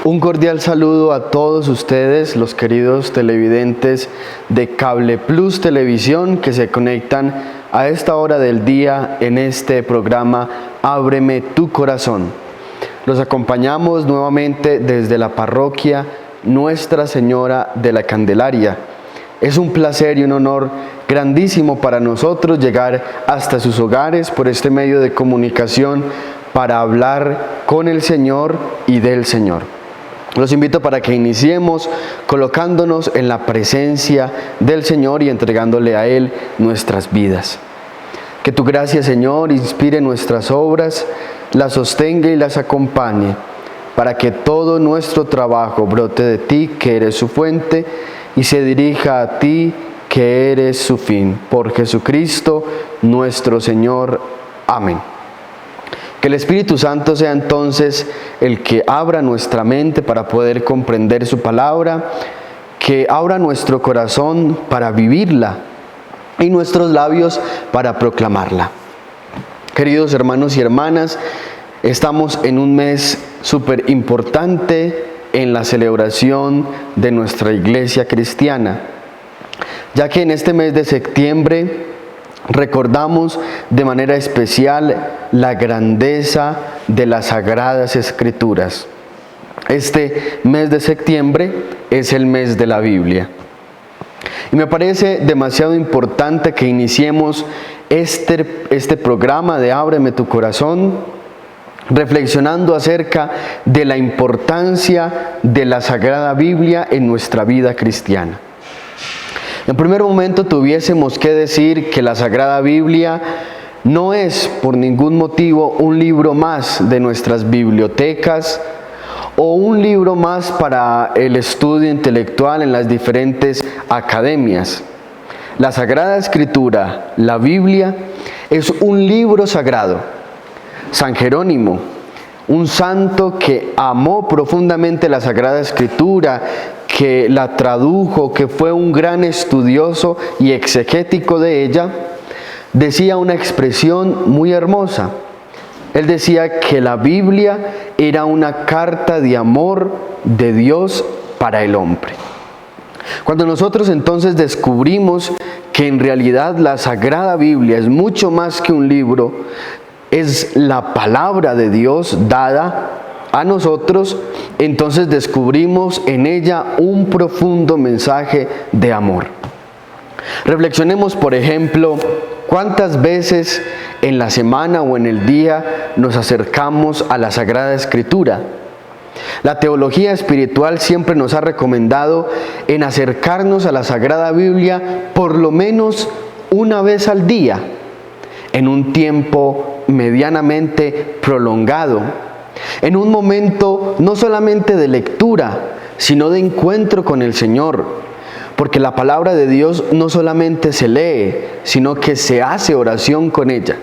Un cordial saludo a todos ustedes, los queridos televidentes de Cable Plus Televisión que se conectan a esta hora del día en este programa Ábreme tu corazón. Los acompañamos nuevamente desde la parroquia Nuestra Señora de la Candelaria. Es un placer y un honor grandísimo para nosotros llegar hasta sus hogares por este medio de comunicación para hablar con el Señor y del Señor. Los invito para que iniciemos colocándonos en la presencia del Señor y entregándole a Él nuestras vidas. Que tu gracia, Señor, inspire nuestras obras, las sostenga y las acompañe, para que todo nuestro trabajo brote de ti, que eres su fuente, y se dirija a ti, que eres su fin. Por Jesucristo nuestro Señor. Amén. Que el Espíritu Santo sea entonces el que abra nuestra mente para poder comprender su palabra, que abra nuestro corazón para vivirla y nuestros labios para proclamarla. Queridos hermanos y hermanas, estamos en un mes súper importante en la celebración de nuestra iglesia cristiana, ya que en este mes de septiembre recordamos de manera especial la grandeza de las Sagradas Escrituras. Este mes de septiembre es el mes de la Biblia. Y me parece demasiado importante que iniciemos este programa de Ábreme tu corazón reflexionando acerca de la importancia de la Sagrada Biblia en nuestra vida cristiana. En primer momento tuviésemos que decir que la Sagrada Biblia no es por ningún motivo un libro más de nuestras bibliotecas o un libro más para el estudio intelectual en las diferentes academias. La Sagrada Escritura, la Biblia, es un libro sagrado. San Jerónimo, un santo que amó profundamente la Sagrada Escritura, que la tradujo, que fue un gran estudioso y exegético de ella, decía una expresión muy hermosa. Él decía que la Biblia era una carta de amor de Dios para el hombre. Cuando nosotros entonces descubrimos que en realidad la Sagrada Biblia es mucho más que un libro, es la palabra de Dios dada a nosotros, entonces descubrimos en ella un profundo mensaje de amor. Reflexionemos, por ejemplo, cuántas veces en la semana o en el día nos acercamos a la Sagrada Escritura. La teología espiritual siempre nos ha recomendado en acercarnos a la Sagrada Biblia por lo menos una vez al día, en un tiempo medianamente prolongado, en un momento no solamente de lectura, sino de encuentro con el Señor, porque la palabra de Dios no solamente se lee, sino que se hace oración con ella.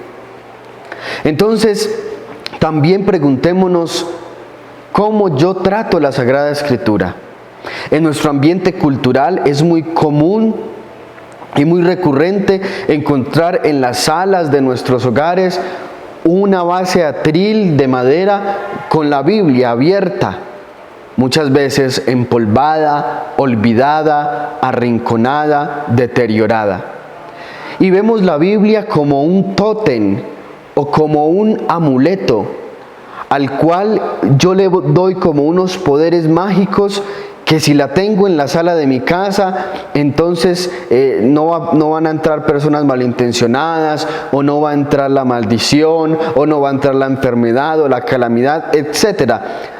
Entonces, también preguntémonos cómo yo trato la Sagrada Escritura. En nuestro ambiente cultural es muy común y muy recurrente encontrar en las salas de nuestros hogares una base atril de madera con la Biblia abierta, muchas veces empolvada, olvidada, arrinconada, deteriorada. Y vemos la Biblia como un tótem o como un amuleto al cual yo le doy como unos poderes mágicos que si la tengo en la sala de mi casa, entonces no van a entrar personas malintencionadas, o no va a entrar la maldición, o no va a entrar la enfermedad o la calamidad, etc.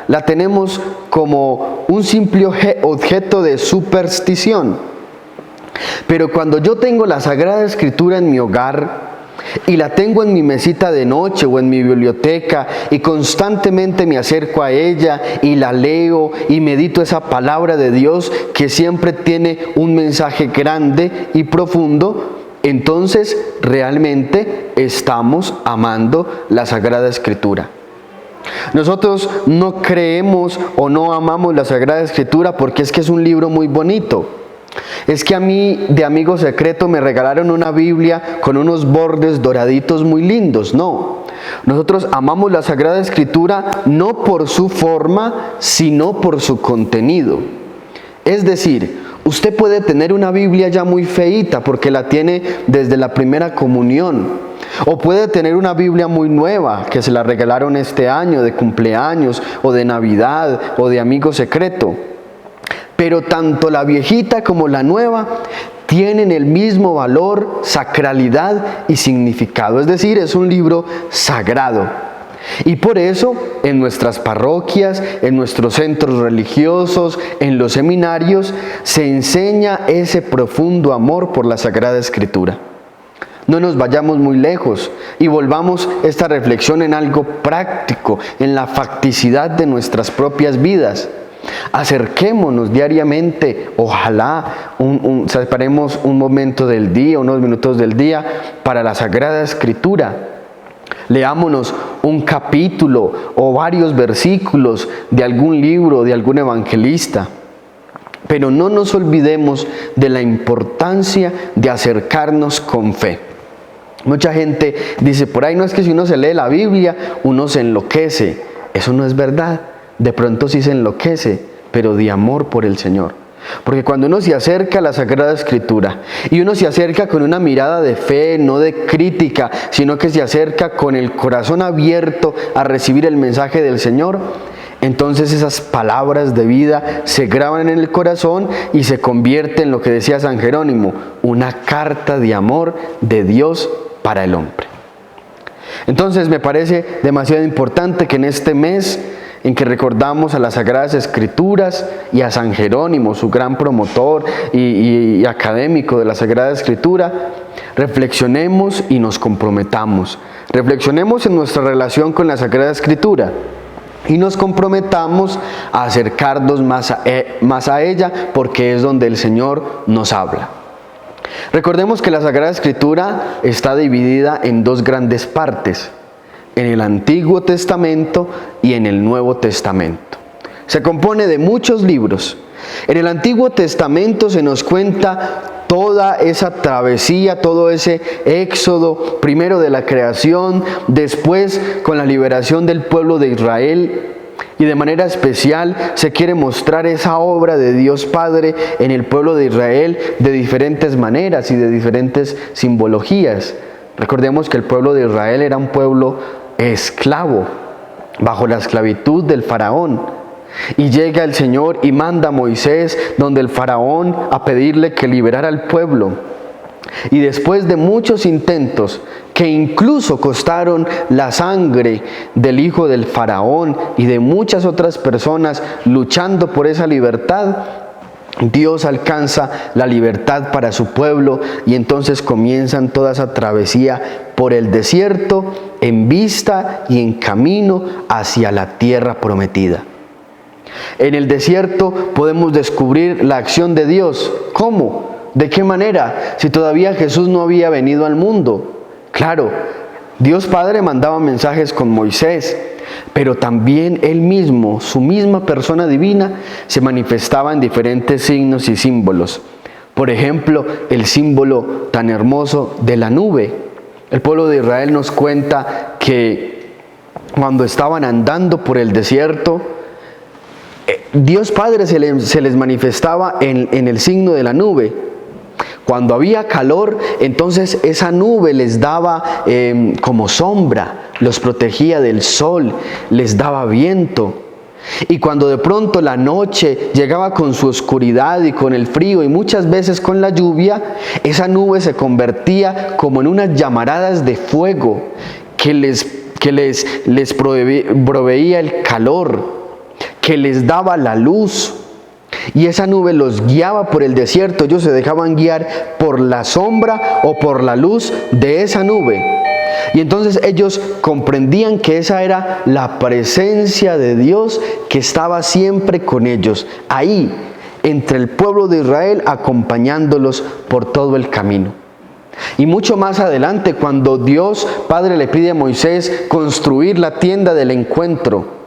La tenemos como un simple objeto de superstición. Pero cuando yo tengo la Sagrada Escritura en mi hogar, y la tengo en mi mesita de noche o en mi biblioteca y constantemente me acerco a ella y la leo y medito esa palabra de Dios que siempre tiene un mensaje grande y profundo, entonces realmente estamos amando la Sagrada Escritura. Nosotros no creemos o no amamos la Sagrada Escritura porque es que es un libro muy bonito. Es que a mí, de amigo secreto, me regalaron una Biblia con unos bordes doraditos muy lindos. No, nosotros amamos la Sagrada Escritura no por su forma, sino por su contenido. Es decir, usted puede tener una Biblia ya muy feíta porque la tiene desde la primera comunión. O puede tener una Biblia muy nueva que se la regalaron este año de cumpleaños o de Navidad o de amigo secreto. Pero tanto la viejita como la nueva tienen el mismo valor, sacralidad y significado. Es decir, es un libro sagrado. Y por eso en nuestras parroquias, en nuestros centros religiosos, en los seminarios, se enseña ese profundo amor por la Sagrada Escritura. No nos vayamos muy lejos y volvamos esta reflexión en algo práctico, en la facticidad de nuestras propias vidas. Acerquémonos diariamente, ojalá separemos un momento del día, unos minutos del día para la Sagrada Escritura. Leámonos un capítulo o varios versículos de algún libro, de algún evangelista. Pero no nos olvidemos de la importancia de acercarnos con fe. Mucha gente dice por ahí, no es que si uno se lee la Biblia, uno se enloquece. Eso no es verdad. De pronto sí se enloquece, pero de amor por el Señor. Porque cuando uno se acerca a la Sagrada Escritura y uno se acerca con una mirada de fe, no de crítica, sino que se acerca con el corazón abierto a recibir el mensaje del Señor, entonces esas palabras de vida se graban en el corazón y se convierte en lo que decía San Jerónimo, una carta de amor de Dios para el hombre. Entonces me parece demasiado importante que en este mes en que recordamos a las Sagradas Escrituras y a San Jerónimo, su gran promotor y académico de la Sagrada Escritura, reflexionemos y nos comprometamos. Reflexionemos en nuestra relación con la Sagrada Escritura y nos comprometamos a acercarnos más a ella, porque es donde el Señor nos habla. Recordemos que la Sagrada Escritura está dividida en dos grandes partes, en el Antiguo Testamento y en el Nuevo Testamento. Se compone de muchos libros. En el Antiguo Testamento se nos cuenta toda esa travesía, todo ese éxodo, primero de la creación, después con la liberación del pueblo de Israel, y de manera especial se quiere mostrar esa obra de Dios Padre en el pueblo de Israel de diferentes maneras y de diferentes simbologías. Recordemos que el pueblo de Israel era un pueblo esclavo, bajo la esclavitud del faraón. Y llega el Señor y manda a Moisés donde el faraón a pedirle que liberara al pueblo. Y después de muchos intentos, que incluso costaron la sangre del hijo del faraón y de muchas otras personas luchando por esa libertad, Dios alcanza la libertad para su pueblo y entonces comienzan toda esa travesía por el desierto en vista y en camino hacia la tierra prometida. En el desierto podemos descubrir la acción de Dios. ¿Cómo? ¿De qué manera? Si todavía Jesús no había venido al mundo. Claro, Dios Padre mandaba mensajes con Moisés, pero también Él mismo, su misma persona divina, se manifestaba en diferentes signos y símbolos. Por ejemplo, el símbolo tan hermoso de la nube. El pueblo de Israel nos cuenta que cuando estaban andando por el desierto, Dios Padre se les manifestaba en el signo de la nube. Cuando había calor, entonces esa nube les daba como sombra, los protegía del sol, les daba viento. Y cuando de pronto la noche llegaba con su oscuridad y con el frío y muchas veces con la lluvia, esa nube se convertía como en unas llamaradas de fuego que les proveía el calor, que les daba la luz. Y esa nube los guiaba por el desierto. Ellos se dejaban guiar por la sombra o por la luz de esa nube. Y entonces ellos comprendían que esa era la presencia de Dios que estaba siempre con ellos, ahí, entre el pueblo de Israel, acompañándolos por todo el camino. Y mucho más adelante, cuando Dios Padre le pide a Moisés construir la tienda del encuentro,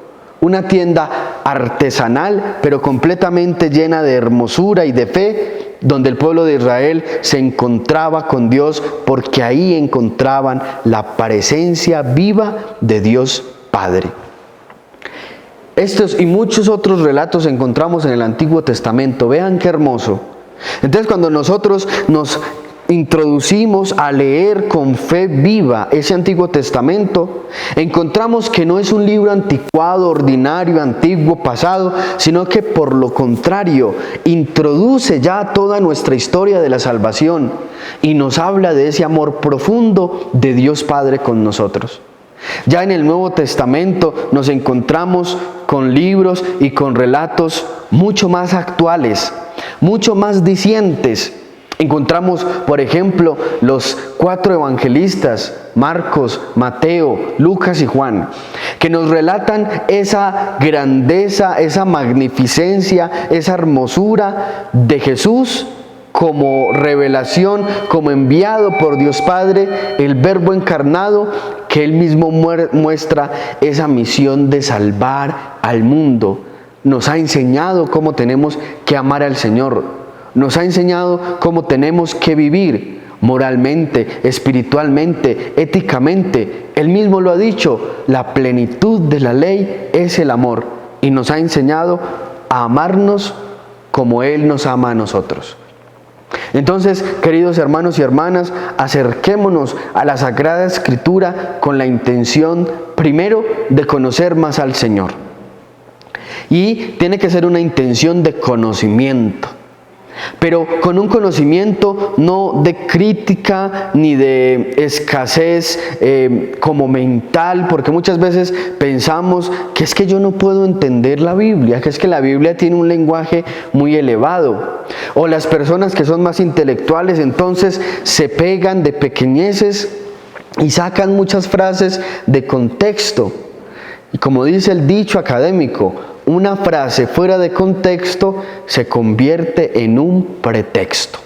una tienda artesanal, pero completamente llena de hermosura y de fe, donde el pueblo de Israel se encontraba con Dios, porque ahí encontraban la presencia viva de Dios Padre. Estos y muchos otros relatos encontramos en el Antiguo Testamento. Vean qué hermoso. Entonces, cuando nosotros nos introducimos a leer con fe viva ese Antiguo Testamento, encontramos que no es un libro anticuado, ordinario, antiguo, pasado, sino que por lo contrario, introduce ya toda nuestra historia de la salvación y nos habla de ese amor profundo de Dios Padre con nosotros. Ya en el Nuevo Testamento nos encontramos con libros y con relatos mucho más actuales, mucho más dicientes. Encontramos, por ejemplo, los 4 evangelistas, Marcos, Mateo, Lucas y Juan, que nos relatan esa grandeza, esa magnificencia, esa hermosura de Jesús como revelación, como enviado por Dios Padre, el Verbo encarnado, que Él mismo muestra esa misión de salvar al mundo. Nos ha enseñado cómo tenemos que amar al Señor. Nos ha enseñado cómo tenemos que vivir moralmente, espiritualmente, éticamente. Él mismo lo ha dicho, la plenitud de la ley es el amor. Y nos ha enseñado a amarnos como Él nos ama a nosotros. Entonces, queridos hermanos y hermanas, acerquémonos a la Sagrada Escritura con la intención, primero, de conocer más al Señor. Y tiene que ser una intención de conocimiento. Pero con un conocimiento no de crítica ni de escasez como mental, porque muchas veces pensamos que es que yo no puedo entender la Biblia, que es que la Biblia tiene un lenguaje muy elevado. O las personas que son más intelectuales entonces se pegan de pequeñeces y sacan muchas frases de contexto. Y como dice el dicho académico, una frase fuera de contexto se convierte en un pretexto.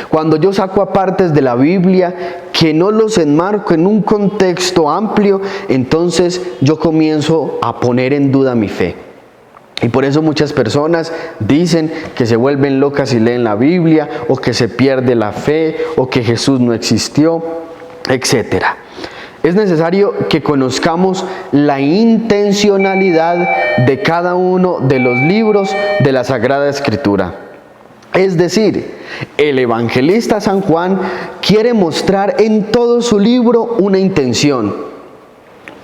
Cuando yo saco apartes de la Biblia que no los enmarco en un contexto amplio, entonces yo comienzo a poner en duda mi fe. Y por eso muchas personas dicen que se vuelven locas si leen la Biblia, o que se pierde la fe, o que Jesús no existió, etc. Es necesario que conozcamos la intencionalidad de cada uno de los libros de la Sagrada Escritura. Es decir, el evangelista San Juan quiere mostrar en todo su libro una intención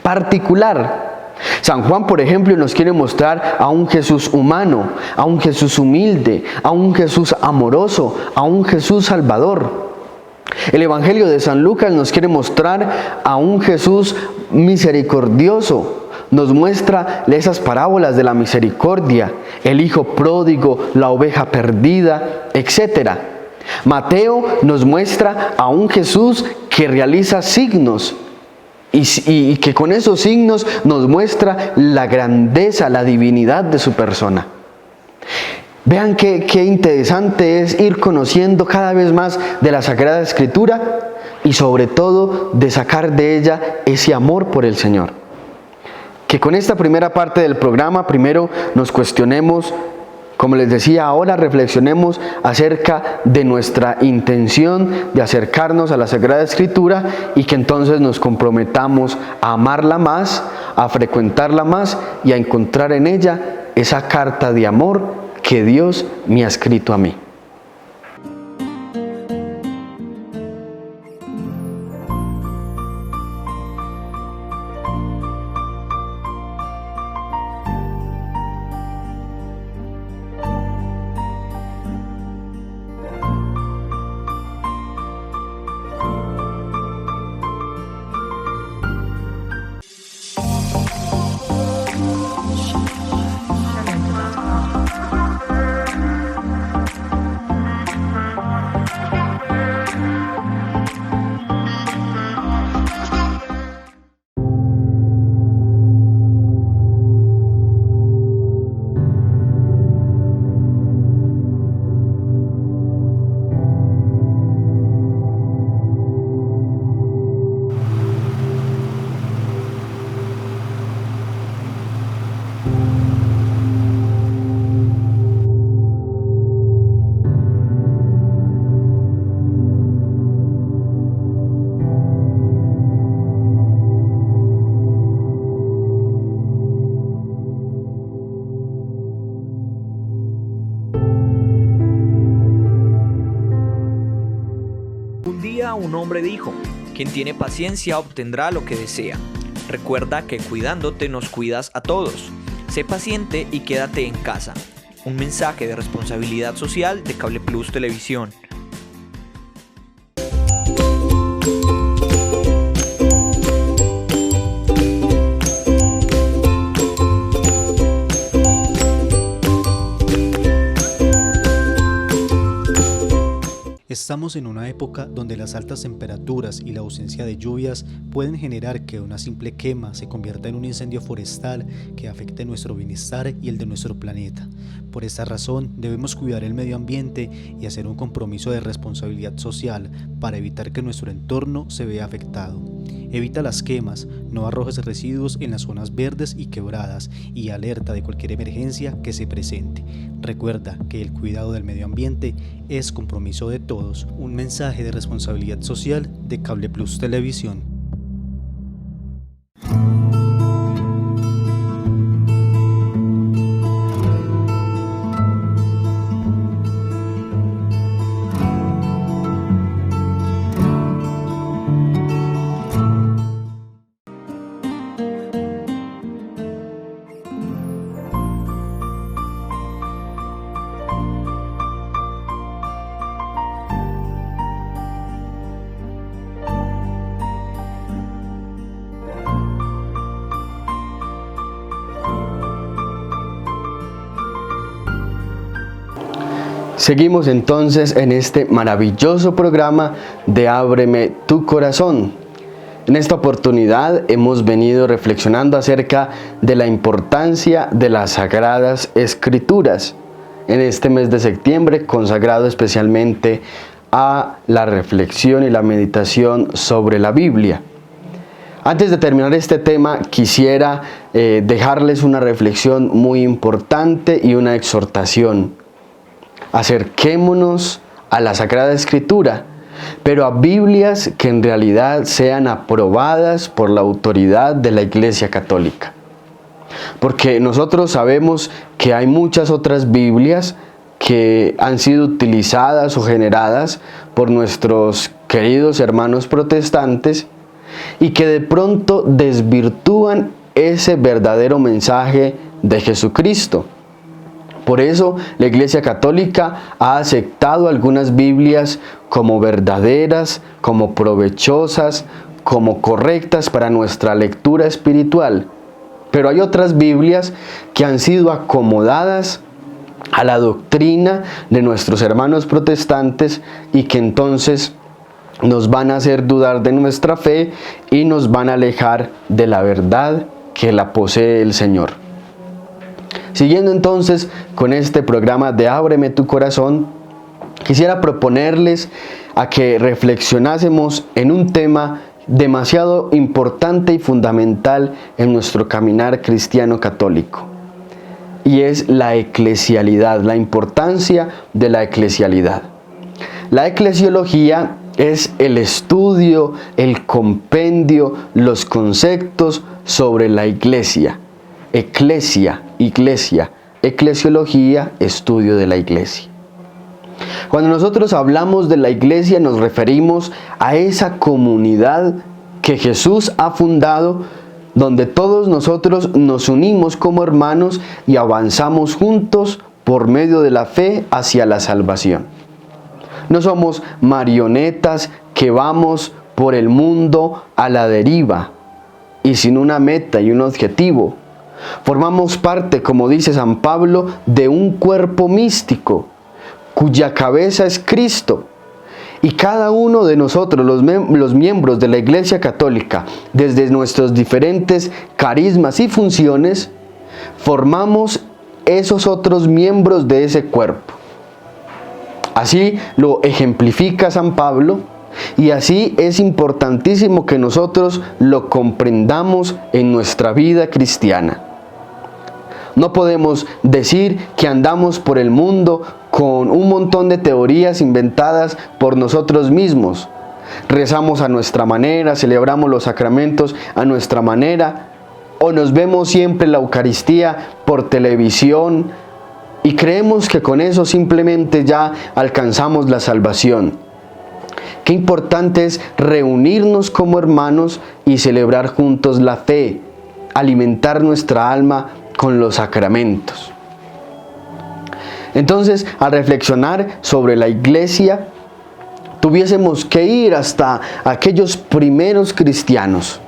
particular. San Juan, por ejemplo, nos quiere mostrar a un Jesús humano, a un Jesús humilde, a un Jesús amoroso, a un Jesús salvador. El Evangelio de San Lucas nos quiere mostrar a un Jesús misericordioso. Nos muestra esas parábolas de la misericordia, el hijo pródigo, la oveja perdida, etc. Mateo nos muestra a un Jesús que realiza signos y que con esos signos nos muestra la grandeza, la divinidad de su persona. Vean qué interesante es ir conociendo cada vez más de la Sagrada Escritura y sobre todo de sacar de ella ese amor por el Señor. Que con esta primera parte del programa primero nos cuestionemos, como les decía ahora, reflexionemos acerca de nuestra intención de acercarnos a la Sagrada Escritura y que entonces nos comprometamos a amarla más, a frecuentarla más y a encontrar en ella esa carta de amor que Dios me ha escrito a mí. hombre dijo: quien tiene paciencia obtendrá lo que desea. Recuerda que cuidándote nos cuidas a todos. Sé paciente y quédate en casa. Un mensaje de responsabilidad social de Cable Plus Televisión. Estamos en una época donde las altas temperaturas y la ausencia de lluvias pueden generar que una simple quema se convierta en un incendio forestal que afecte nuestro bienestar y el de nuestro planeta. Por esta razón, debemos cuidar el medio ambiente y hacer un compromiso de responsabilidad social para evitar que nuestro entorno se vea afectado. Evita las quemas, no arrojes residuos en las zonas verdes y quebradas y alerta de cualquier emergencia que se presente. Recuerda que el cuidado del medio ambiente es compromiso de todos. Un mensaje de responsabilidad social de Cable Plus Televisión. Seguimos entonces en este maravilloso programa de Ábreme tu corazón. En esta oportunidad hemos venido reflexionando acerca de la importancia de las Sagradas Escrituras. En este mes de septiembre, consagrado especialmente a la reflexión y la meditación sobre la Biblia. Antes de terminar este tema, quisiera dejarles una reflexión muy importante y una exhortación. Acerquémonos a la Sagrada Escritura, pero a Biblias que en realidad sean aprobadas por la autoridad de la Iglesia Católica. Porque nosotros sabemos que hay muchas otras Biblias que han sido utilizadas o generadas por nuestros queridos hermanos protestantes y que de pronto desvirtúan ese verdadero mensaje de Jesucristo. Por eso la Iglesia Católica ha aceptado algunas Biblias como verdaderas, como provechosas, como correctas para nuestra lectura espiritual. Pero hay otras Biblias que han sido acomodadas a la doctrina de nuestros hermanos protestantes y que entonces nos van a hacer dudar de nuestra fe y nos van a alejar de la verdad que la posee el Señor. Siguiendo entonces con este programa de Ábreme tu corazón, quisiera proponerles a que reflexionásemos en un tema demasiado importante y fundamental en nuestro caminar cristiano católico. Y es la eclesialidad, la importancia de la eclesialidad. La eclesiología es el estudio, el compendio, los conceptos sobre la iglesia. Iglesia, eclesiología, estudio de la iglesia. Cuando nosotros hablamos de la iglesia nos referimos a esa comunidad que Jesús ha fundado, donde todos nosotros nos unimos como hermanos y avanzamos juntos por medio de la fe hacia la salvación. No somos marionetas que vamos por el mundo a la deriva y sin una meta y un objetivo. Formamos parte, como dice San Pablo, de un cuerpo místico, cuya cabeza es Cristo. Y cada uno de nosotros, los miembros de la Iglesia Católica, desde nuestros diferentes carismas y funciones, formamos esos otros miembros de ese cuerpo. Así lo ejemplifica San Pablo, y así es importantísimo que nosotros lo comprendamos en nuestra vida cristiana. No podemos decir que andamos por el mundo con un montón de teorías inventadas por nosotros mismos. Rezamos a nuestra manera, celebramos los sacramentos a nuestra manera, o nos vemos siempre la Eucaristía por televisión y creemos que con eso simplemente ya alcanzamos la salvación. Qué importante es reunirnos como hermanos y celebrar juntos la fe, alimentar nuestra alma con los sacramentos. Entonces, al reflexionar sobre la iglesia, tuviésemos que ir hasta aquellos primeros cristianos.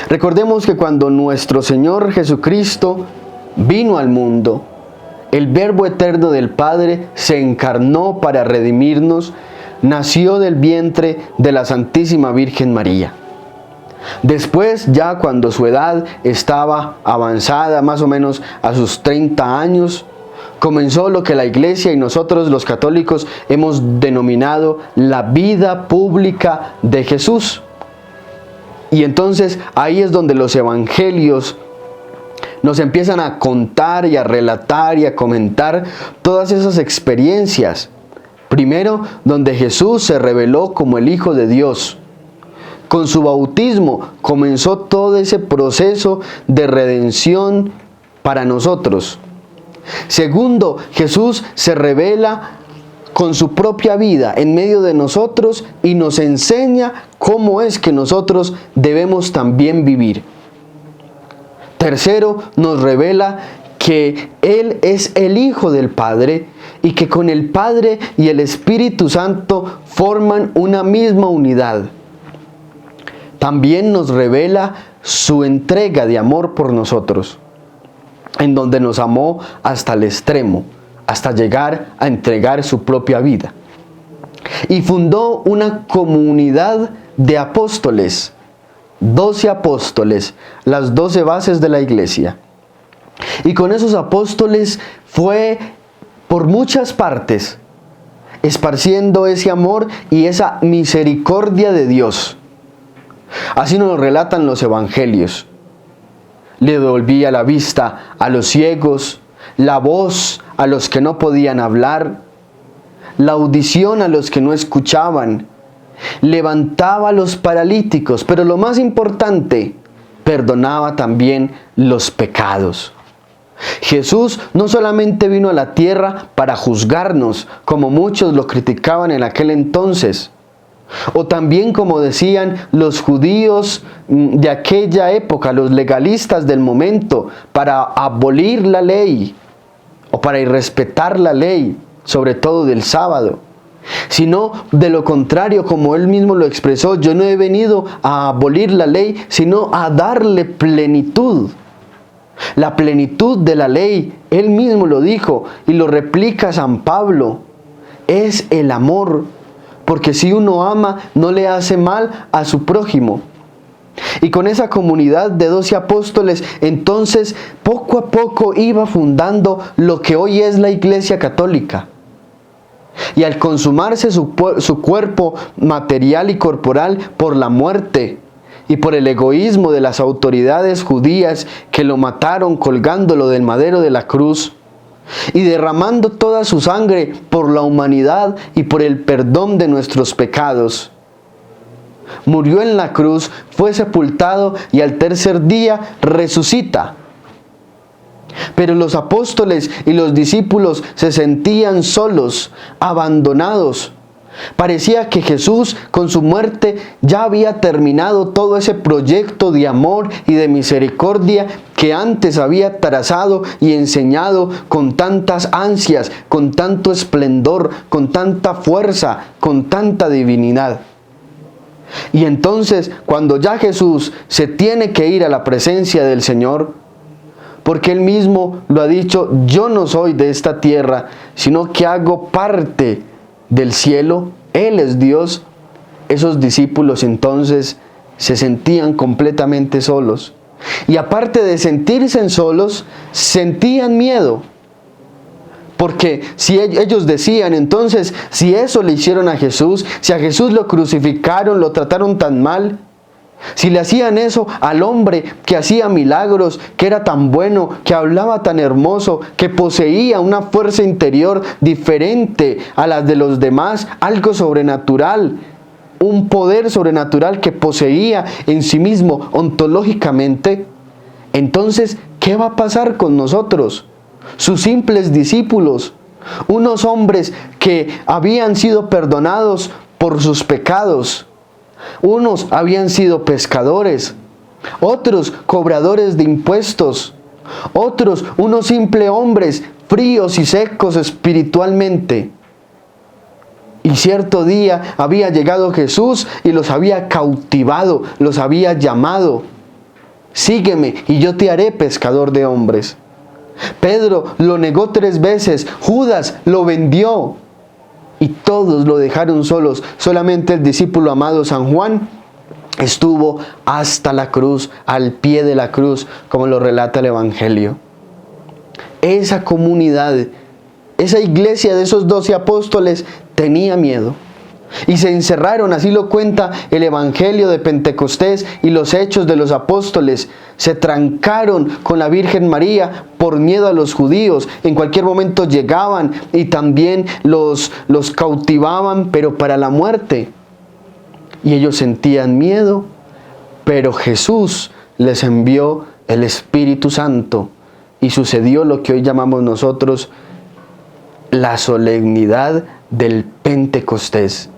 Recordemos que cuando nuestro Señor Jesucristo vino al mundo, el Verbo eterno del Padre se encarnó para redimirnos, nació del vientre de la Santísima Virgen María. Después, ya cuando su edad estaba avanzada, más o menos a sus 30 años, comenzó lo que la Iglesia y nosotros los católicos hemos denominado la vida pública de Jesús. Y entonces ahí es donde los evangelios nos empiezan a contar y a relatar y a comentar todas esas experiencias. Primero, donde Jesús se reveló como el Hijo de Dios. Con su bautismo comenzó todo ese proceso de redención para nosotros. Segundo, Jesús se revela con su propia vida en medio de nosotros y nos enseña cómo es que nosotros debemos también vivir. Tercero, nos revela que Él es el Hijo del Padre y que con el Padre y el Espíritu Santo forman una misma unidad. También nos revela su entrega de amor por nosotros, en donde nos amó hasta el extremo, hasta llegar a entregar su propia vida. Y fundó una comunidad de apóstoles, 12 apóstoles, las 12 bases de la iglesia. Y con esos apóstoles fue por muchas partes, esparciendo ese amor y esa misericordia de Dios. Así nos lo relatan los evangelios. Le devolvía la vista a los ciegos, la voz a los que no podían hablar, la audición a los que no escuchaban, levantaba a los paralíticos, pero lo más importante, perdonaba también los pecados. Jesús no solamente vino a la tierra para juzgarnos, como muchos lo criticaban en aquel entonces, o también como decían los judíos de aquella época, los legalistas del momento, para abolir la ley o para irrespetar la ley, sobre todo del sábado, sino de lo contrario, como él mismo lo expresó: yo no he venido a abolir la ley, sino a darle plenitud. La plenitud de la ley, él mismo lo dijo y lo replica San Pablo, es el amor. Porque si uno ama, no le hace mal a su prójimo. Y con esa comunidad de 12 apóstoles, entonces poco a poco iba fundando lo que hoy es la Iglesia Católica. Y al consumarse su cuerpo material y corporal por la muerte y por el egoísmo de las autoridades judías que lo mataron colgándolo del madero de la cruz, y derramando toda su sangre por la humanidad y por el perdón de nuestros pecados, murió en la cruz, fue sepultado y al tercer día resucita. Pero los apóstoles y los discípulos se sentían solos, abandonados. Parecía que Jesús con su muerte ya había terminado todo ese proyecto de amor y de misericordia que antes había trazado y enseñado con tantas ansias, con tanto esplendor, con tanta fuerza, con tanta divinidad. Y entonces, cuando ya Jesús se tiene que ir a la presencia del Señor, porque Él mismo lo ha dicho: yo no soy de esta tierra, sino que hago parte del cielo, Él es Dios. Esos discípulos entonces se sentían completamente solos. Y aparte de sentirse solos, sentían miedo. Porque si ellos decían, entonces, si eso le hicieron a Jesús, si a Jesús lo crucificaron, lo trataron tan mal, si le hacían eso al hombre que hacía milagros, que era tan bueno, que hablaba tan hermoso, que poseía una fuerza interior diferente a las de los demás, algo sobrenatural, un poder sobrenatural que poseía en sí mismo ontológicamente, entonces, ¿qué va a pasar con nosotros, sus simples discípulos? Unos hombres que habían sido perdonados por sus pecados. Unos habían sido pescadores, otros cobradores de impuestos, otros unos simples hombres fríos y secos espiritualmente. Y cierto día había llegado Jesús y los había cautivado, los había llamado: sígueme y yo te haré pescador de hombres. Pedro lo negó 3 veces, Judas lo vendió y todos lo dejaron solos. Solamente el discípulo amado San Juan estuvo hasta la cruz, al pie de la cruz, como lo relata el Evangelio. Esa comunidad, esa iglesia de esos 12 apóstoles tenía miedo y se encerraron, así lo cuenta el Evangelio de Pentecostés y los Hechos de los Apóstoles. Se trancaron con la Virgen María por miedo a los judíos. En cualquier momento llegaban y también los cautivaban, pero para la muerte. Y ellos sentían miedo, pero Jesús les envió el Espíritu Santo y sucedió lo que hoy llamamos nosotros la solemnidad del Pentecostés.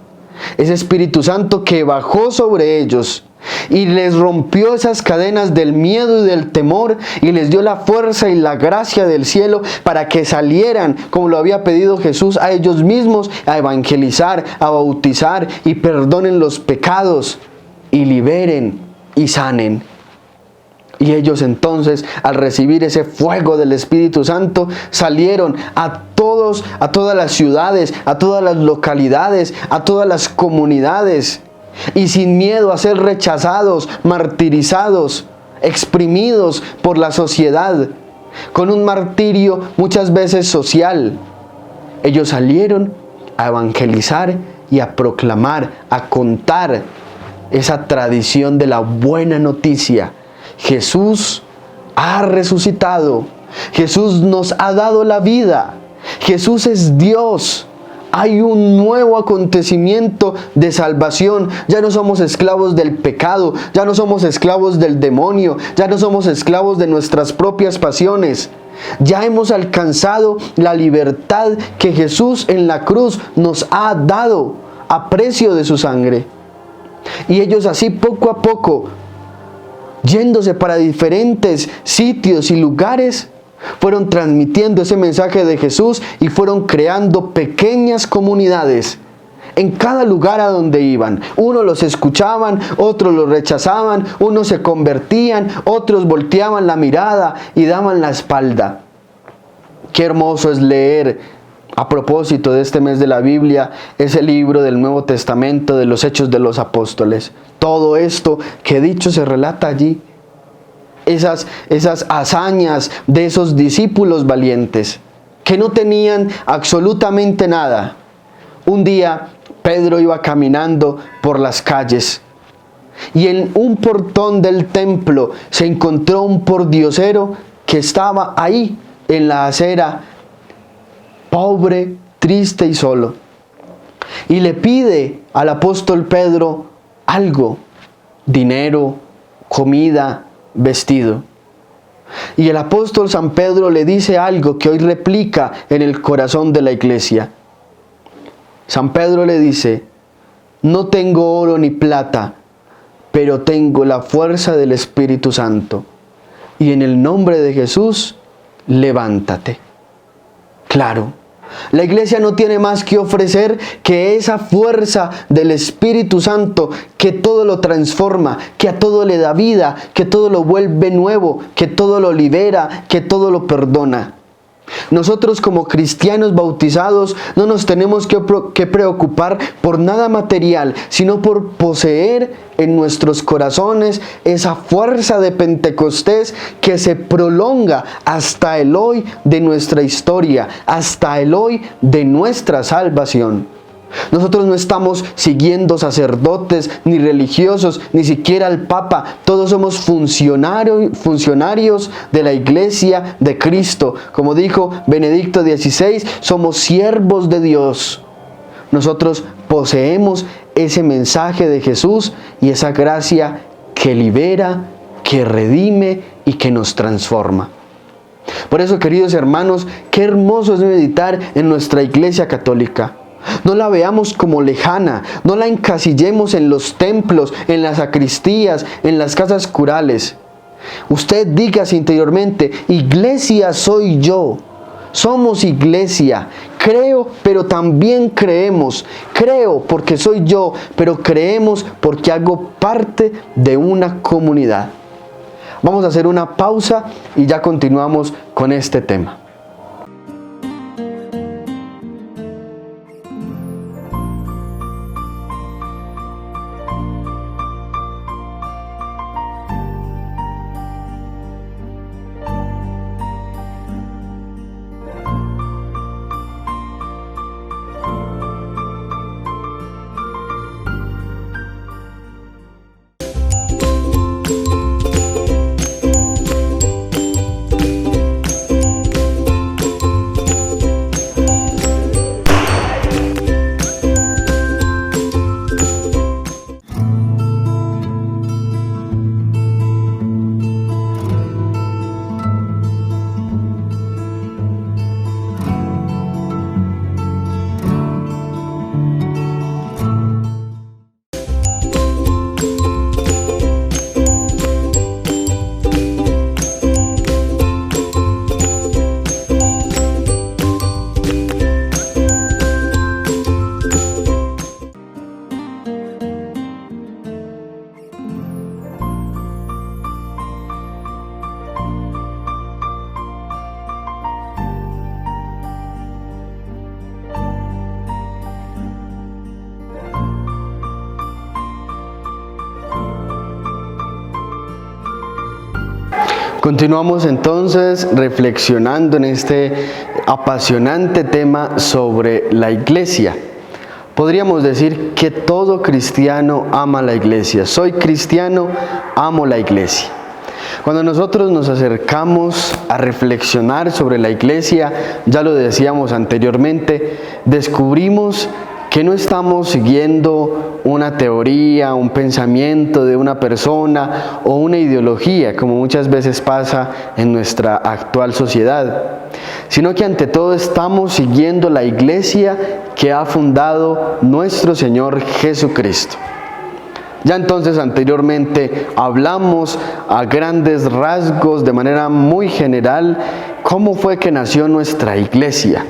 Ese Espíritu Santo que bajó sobre ellos y les rompió esas cadenas del miedo y del temor y les dio la fuerza y la gracia del cielo para que salieran, como lo había pedido Jesús, a ellos mismos a evangelizar, a bautizar y perdonen los pecados y liberen y sanen. Y ellos entonces, al recibir ese fuego del Espíritu Santo, salieron a todas las ciudades, a todas las localidades, a todas las comunidades, y sin miedo a ser rechazados, martirizados, exprimidos por la sociedad, con un martirio muchas veces social. Ellos salieron a evangelizar y a proclamar, a contar esa tradición de la buena noticia. Jesús ha resucitado. Jesús nos ha dado la vida. Jesús es Dios. Hay un nuevo acontecimiento de salvación. Ya no somos esclavos del pecado. Ya no somos esclavos del demonio. Ya no somos esclavos de nuestras propias pasiones. Ya hemos alcanzado la libertad que Jesús en la cruz nos ha dado a precio de su sangre. Y ellos así poco a poco, yéndose para diferentes sitios y lugares, fueron transmitiendo ese mensaje de Jesús y fueron creando pequeñas comunidades en cada lugar a donde iban. Unos los escuchaban, otros los rechazaban, unos se convertían, otros volteaban la mirada y daban la espalda. Qué hermoso es leer, a propósito de este mes de la Biblia, ese libro del Nuevo Testamento de los Hechos de los Apóstoles. Todo esto que dicho se relata allí. Esas hazañas de esos discípulos valientes que no tenían absolutamente nada. Un día Pedro iba caminando por las calles y en un portón del templo se encontró un pordiosero que estaba ahí en la acera, pobre, triste y solo. Y le pide al apóstol Pedro algo: dinero, comida, vestido. Y el apóstol San Pedro le dice algo que hoy replica en el corazón de la iglesia. San Pedro le dice: no tengo oro ni plata, pero tengo la fuerza del Espíritu Santo. Y en el nombre de Jesús, levántate. Claro, la iglesia no tiene más que ofrecer que esa fuerza del Espíritu Santo que todo lo transforma, que a todo le da vida, que todo lo vuelve nuevo, que todo lo libera, que todo lo perdona. Nosotros como cristianos bautizados no nos tenemos que preocupar por nada material, sino por poseer en nuestros corazones esa fuerza de Pentecostés que se prolonga hasta el hoy de nuestra historia, hasta el hoy de nuestra salvación. Nosotros no estamos siguiendo sacerdotes, ni religiosos, ni siquiera al Papa. Todos somos funcionarios de la Iglesia de Cristo. Como dijo Benedicto XVI, somos siervos de Dios. Nosotros poseemos ese mensaje de Jesús y esa gracia que libera, que redime y que nos transforma. Por eso, queridos hermanos, qué hermoso es meditar en nuestra Iglesia Católica. No la veamos como lejana, no la encasillemos en los templos, en las sacristías, en las casas curales. Usted dígase interiormente: iglesia soy yo. Somos iglesia. Creo, pero también creemos. Creo porque soy yo, pero creemos porque hago parte de una comunidad. Vamos a hacer una pausa y ya continuamos con este tema. Continuamos entonces reflexionando en este apasionante tema sobre la iglesia. Podríamos decir que todo cristiano ama la iglesia. Soy cristiano, amo la iglesia. Cuando nosotros nos acercamos a reflexionar sobre la iglesia, ya lo decíamos anteriormente, descubrimos que no estamos siguiendo una teoría, un pensamiento de una persona o una ideología, como muchas veces pasa en nuestra actual sociedad, sino que ante todo estamos siguiendo la iglesia que ha fundado nuestro Señor Jesucristo. Ya entonces anteriormente hablamos a grandes rasgos, de manera muy general, cómo fue que nació nuestra iglesia.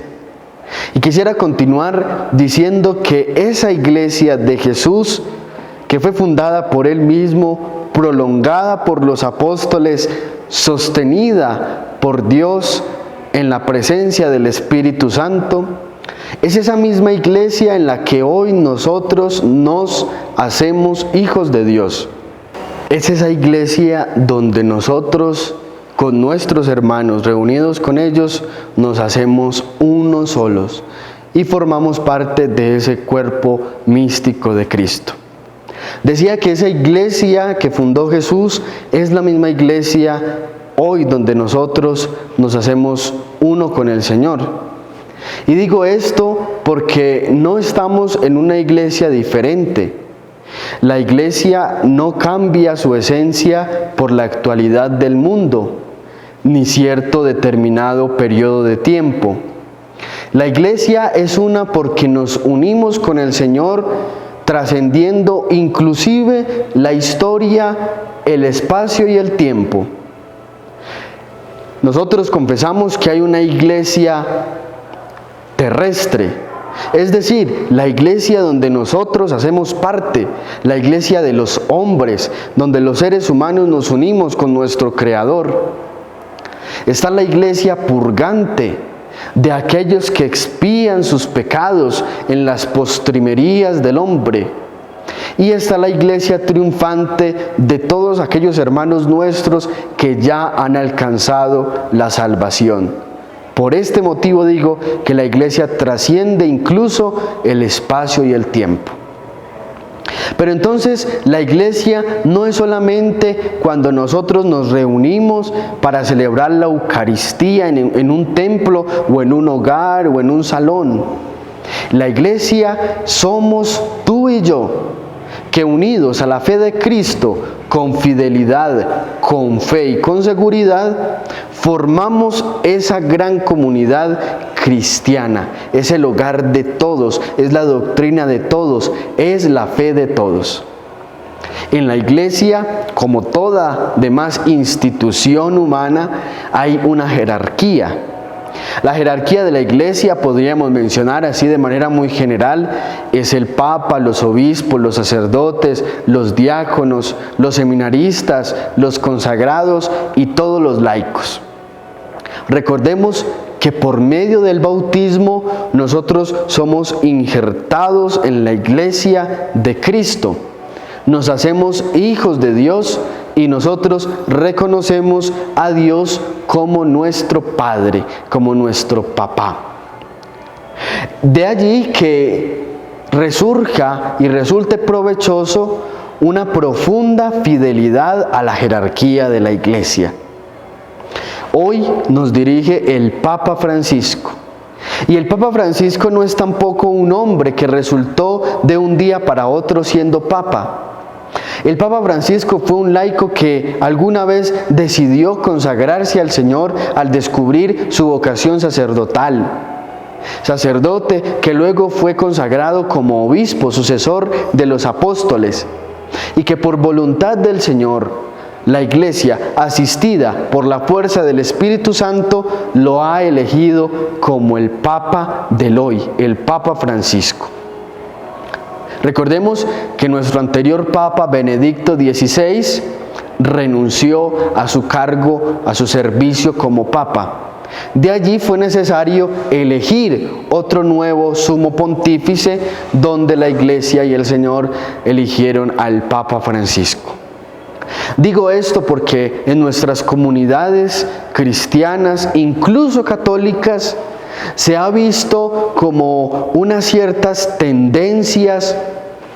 Y quisiera continuar diciendo que esa iglesia de Jesús, que fue fundada por Él mismo, prolongada por los apóstoles, sostenida por Dios en la presencia del Espíritu Santo, es esa misma iglesia en la que hoy nosotros nos hacemos hijos de Dios. Es esa iglesia donde nosotros, con nuestros hermanos, reunidos con ellos, nos hacemos unos solos y formamos parte de ese cuerpo místico de Cristo. Decía que esa iglesia que fundó Jesús es la misma iglesia hoy donde nosotros nos hacemos uno con el Señor. Y digo esto porque no estamos en una iglesia diferente. La iglesia no cambia su esencia por la actualidad del mundo, ni cierto determinado periodo de tiempo. La iglesia es una porque nos unimos con el Señor, trascendiendo inclusive la historia, el espacio y el tiempo. Nosotros confesamos que hay una iglesia terrestre, es decir, la iglesia donde nosotros hacemos parte, la iglesia de los hombres, donde los seres humanos nos unimos con nuestro Creador. Está la iglesia purgante, de aquellos que expían sus pecados en las postrimerías del hombre. Y está la iglesia triunfante de todos aquellos hermanos nuestros que ya han alcanzado la salvación. Por este motivo digo que la iglesia trasciende incluso el espacio y el tiempo. Pero entonces la iglesia no es solamente cuando nosotros nos reunimos para celebrar la Eucaristía en un templo o en un hogar o en un salón. La iglesia somos tú y yo, que unidos a la fe de Cristo, con fidelidad, con fe y con seguridad, formamos esa gran comunidad cristiana. Es el hogar de todos, es la doctrina de todos, es la fe de todos. En la iglesia, como toda demás institución humana, hay una jerarquía. La jerarquía de la iglesia, podríamos mencionar así de manera muy general, es el Papa, los obispos, los sacerdotes, los diáconos, los seminaristas, los consagrados y todos los laicos. Recordemos que por medio del bautismo nosotros somos injertados en la iglesia de Cristo. Nos hacemos hijos de Dios y nosotros reconocemos a Dios como nuestro Padre, como nuestro Papá. De allí que resurja y resulte provechoso una profunda fidelidad a la jerarquía de la iglesia. Hoy nos dirige el Papa Francisco. Y el Papa Francisco no es tampoco un hombre que resultó de un día para otro siendo Papa. El Papa Francisco fue un laico que alguna vez decidió consagrarse al Señor al descubrir su vocación sacerdotal. Sacerdote que luego fue consagrado como obispo, sucesor de los apóstoles, y que por voluntad del Señor, la Iglesia, asistida por la fuerza del Espíritu Santo, lo ha elegido como el Papa del hoy, el Papa Francisco. Recordemos que nuestro anterior Papa, Benedicto XVI, renunció a su cargo, a su servicio como Papa. De allí fue necesario elegir otro nuevo sumo pontífice, donde la Iglesia y el Señor eligieron al Papa Francisco. Digo esto porque en nuestras comunidades cristianas, incluso católicas, se ha visto como unas ciertas tendencias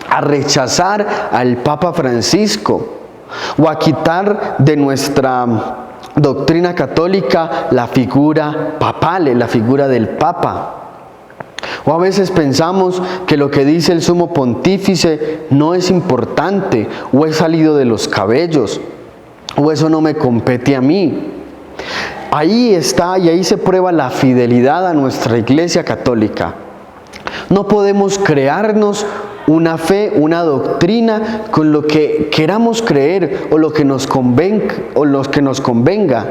a rechazar al Papa Francisco o a quitar de nuestra doctrina católica la figura papal, la figura del Papa. O a veces pensamos que lo que dice el sumo pontífice no es importante, o es salido de los cabellos, o eso no me compete a mí. Ahí está y ahí se prueba la fidelidad a nuestra Iglesia católica. No podemos crearnos una fe, una doctrina con lo que queramos creer o lo que nos convenga.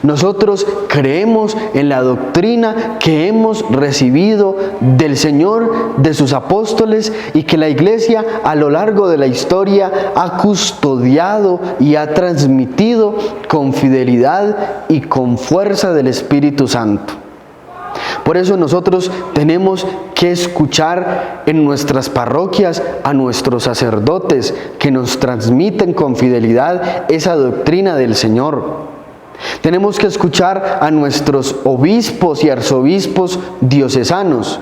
Nosotros creemos en la doctrina que hemos recibido del Señor, de sus apóstoles, y que la Iglesia a lo largo de la historia ha custodiado y ha transmitido con fidelidad y con fuerza del Espíritu Santo. Por eso nosotros tenemos que escuchar en nuestras parroquias a nuestros sacerdotes que nos transmiten con fidelidad esa doctrina del Señor. Tenemos que escuchar a nuestros obispos y arzobispos diocesanos.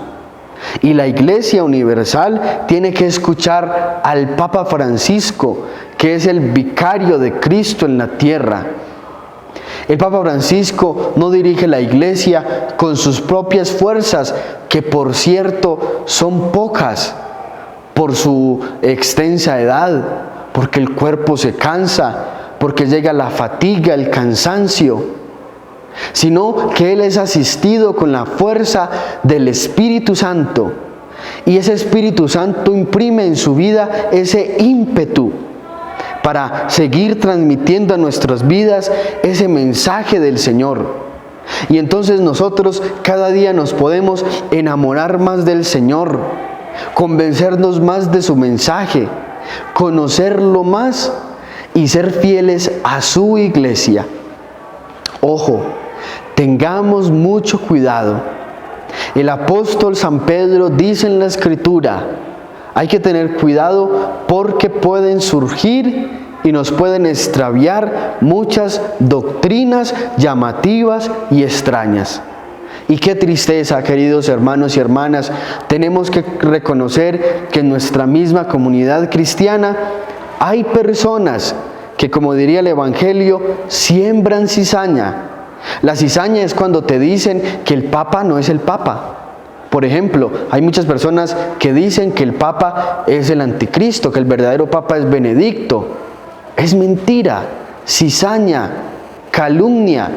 Y la Iglesia Universal tiene que escuchar al Papa Francisco, que es el vicario de Cristo en la tierra. El Papa Francisco no dirige la Iglesia con sus propias fuerzas, que por cierto son pocas por su extensa edad, porque el cuerpo se cansa, porque llega la fatiga, el cansancio, sino que Él es asistido con la fuerza del Espíritu Santo, y ese Espíritu Santo imprime en su vida ese ímpetu para seguir transmitiendo a nuestras vidas ese mensaje del Señor. Y entonces nosotros cada día nos podemos enamorar más del Señor, convencernos más de su mensaje, conocerlo más y ser fieles a su Iglesia. Ojo, tengamos mucho cuidado. El apóstol San Pedro dice en la Escritura: hay que tener cuidado porque pueden surgir y nos pueden extraviar muchas doctrinas llamativas y extrañas. Y qué tristeza, queridos hermanos y hermanas, tenemos que reconocer que en nuestra misma comunidad cristiana hay personas que, como diría el Evangelio, siembran cizaña. La cizaña es cuando te dicen que el Papa no es el Papa. Por ejemplo, hay muchas personas que dicen que el Papa es el anticristo, que el verdadero Papa es Benedicto. Es mentira, cizaña, calumnia,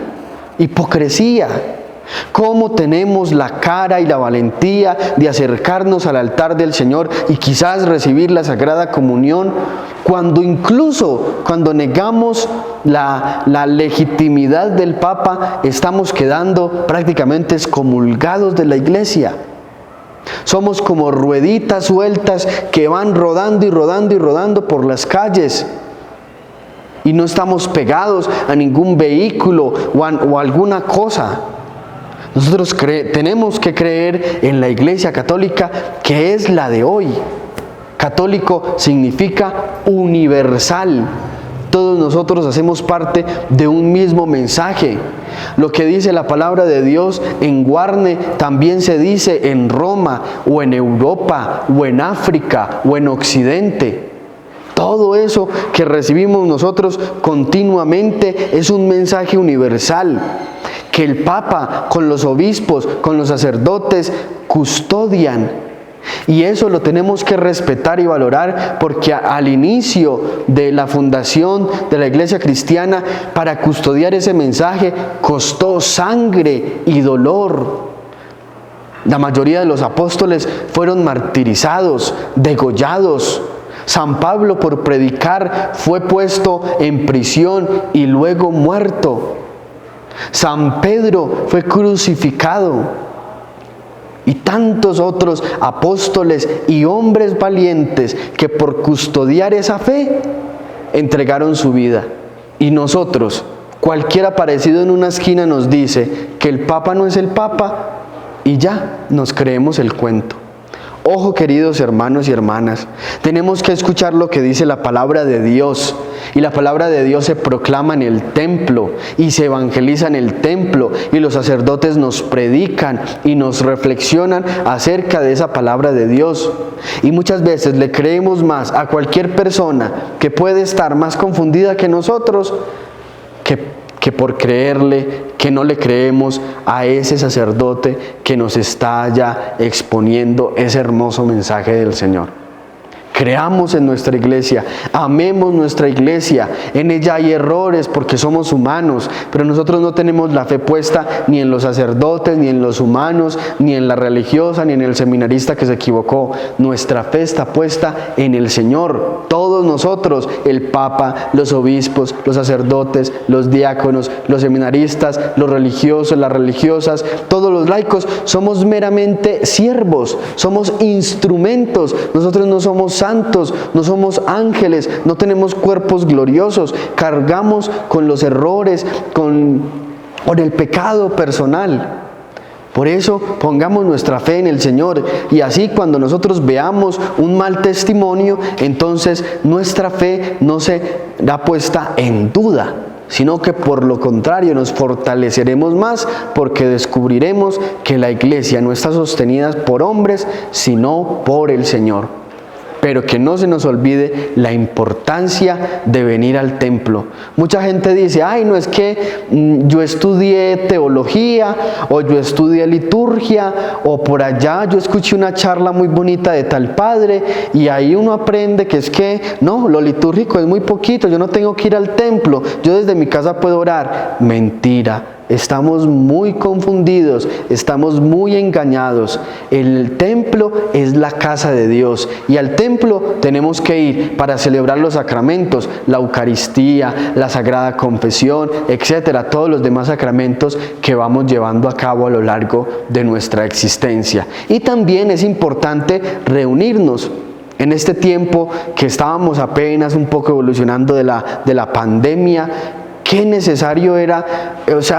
hipocresía. ¿Cómo tenemos la cara y la valentía de acercarnos al altar del Señor y quizás recibir la Sagrada Comunión cuando negamos la legitimidad del Papa, estamos quedando prácticamente excomulgados de la Iglesia? Somos como rueditas sueltas que van rodando y rodando y rodando por las calles. Y no estamos pegados a ningún vehículo o a alguna cosa. Nosotros tenemos que creer en la Iglesia Católica, que es la de hoy. Católico significa universal. Todos nosotros hacemos parte de un mismo mensaje. Lo que dice la palabra de Dios en Guarne también se dice en Roma, o en Europa, o en África, o en Occidente. Todo eso que recibimos nosotros continuamente es un mensaje universal, que el Papa con los obispos, con los sacerdotes custodian. Y eso lo tenemos que respetar y valorar, porque al inicio de la fundación de la Iglesia cristiana, para custodiar ese mensaje costó sangre y dolor. La mayoría de los apóstoles fueron martirizados, degollados. San Pablo, por predicar, fue puesto en prisión y luego muerto. San Pedro fue crucificado. Y tantos otros apóstoles y hombres valientes que por custodiar esa fe entregaron su vida. Y nosotros, cualquier aparecido en una esquina nos dice que el Papa no es el Papa y ya nos creemos el cuento. Ojo, queridos hermanos y hermanas, tenemos que escuchar lo que dice la palabra de Dios. Y la palabra de Dios se proclama en el templo y se evangeliza en el templo, y los sacerdotes nos predican y nos reflexionan acerca de esa palabra de Dios. Y muchas veces le creemos más a cualquier persona que puede estar más confundida que nosotros, que por creerle, que no le creemos a ese sacerdote que nos está ya exponiendo ese hermoso mensaje del Señor. Creamos en nuestra iglesia, amemos nuestra iglesia. En ella hay errores porque somos humanos, pero nosotros no tenemos la fe puesta ni en los sacerdotes, ni en los humanos, ni en la religiosa, ni en el seminarista que se equivocó. Nuestra fe está puesta en el Señor. Todos nosotros, el Papa, los obispos, los sacerdotes, los diáconos, los seminaristas, los religiosos, las religiosas, todos los laicos, somos meramente siervos, somos instrumentos. Nosotros no somos santos, no somos ángeles, no tenemos cuerpos gloriosos, cargamos con los errores, con el pecado personal. Por eso pongamos nuestra fe en el Señor, y así cuando nosotros veamos un mal testimonio, entonces nuestra fe no se da puesta en duda, sino que por lo contrario nos fortaleceremos más, porque descubriremos que la iglesia no está sostenida por hombres, sino por el Señor. Pero que no se nos olvide la importancia de venir al templo. Mucha gente dice, ay, no es que yo estudié teología, o yo estudié liturgia, o por allá yo escuché una charla muy bonita de tal padre, y ahí uno aprende que es que, no, lo litúrgico es muy poquito, yo no tengo que ir al templo, yo desde mi casa puedo orar. Mentira. Estamos muy confundidos, estamos muy engañados. El templo es la casa de Dios, y al templo tenemos que ir para celebrar los sacramentos, la Eucaristía, la Sagrada Confesión, etcétera, todos los demás sacramentos que vamos llevando a cabo a lo largo de nuestra existencia. Y también es importante reunirnos. En este tiempo que estábamos apenas un poco evolucionando de la pandemia, qué necesario era,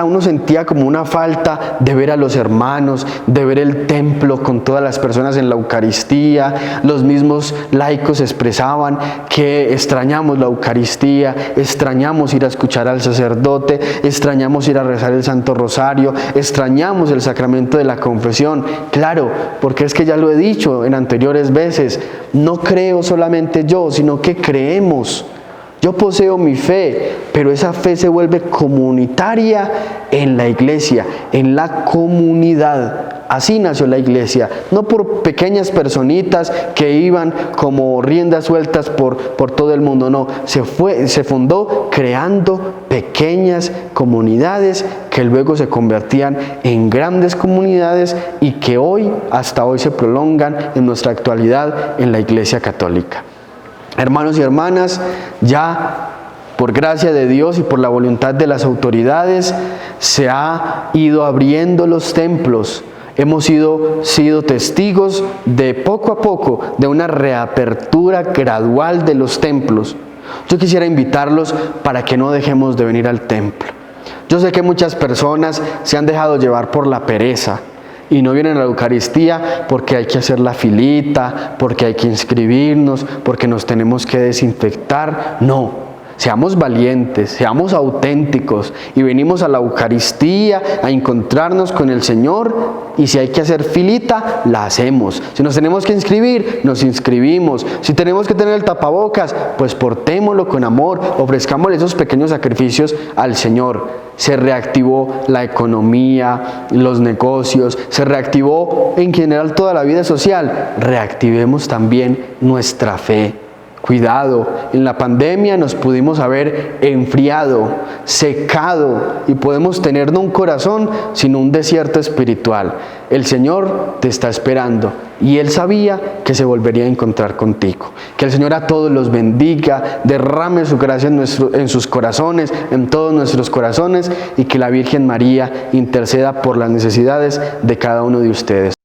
uno sentía como una falta de ver a los hermanos, de ver el templo con todas las personas en la Eucaristía. Los mismos laicos expresaban que extrañamos la Eucaristía, extrañamos ir a escuchar al sacerdote, extrañamos ir a rezar el Santo Rosario, extrañamos el sacramento de la confesión. Claro, porque es que ya lo he dicho en anteriores veces, no creo solamente yo, sino que creemos. Yo poseo mi fe, pero esa fe se vuelve comunitaria en la iglesia, en la comunidad. Así nació la iglesia, no por pequeñas personitas que iban como riendas sueltas por todo el mundo, no, se fundó creando pequeñas comunidades que luego se convertían en grandes comunidades y que hasta hoy se prolongan en nuestra actualidad en la Iglesia Católica. Hermanos y hermanas, ya por gracia de Dios y por la voluntad de las autoridades, se ha ido abriendo los templos. Hemos sido testigos de poco a poco de una reapertura gradual de los templos. Yo quisiera invitarlos para que no dejemos de venir al templo. Yo sé que muchas personas se han dejado llevar por la pereza y no vienen a la Eucaristía porque hay que hacer la filita, porque hay que inscribirnos, porque nos tenemos que desinfectar. No. Seamos valientes, seamos auténticos y venimos a la Eucaristía a encontrarnos con el Señor, y si hay que hacer filita, la hacemos. Si nos tenemos que inscribir, nos inscribimos. Si tenemos que tener el tapabocas, pues portémoslo con amor, ofrezcámosle esos pequeños sacrificios al Señor. Se reactivó la economía, los negocios, se reactivó en general toda la vida social. Reactivemos también nuestra fe. Cuidado, en la pandemia nos pudimos haber enfriado, secado, y podemos tener no un corazón, sino un desierto espiritual. El Señor te está esperando y Él sabía que se volvería a encontrar contigo. Que el Señor a todos los bendiga, derrame su gracia en sus corazones, en todos nuestros corazones, y que la Virgen María interceda por las necesidades de cada uno de ustedes.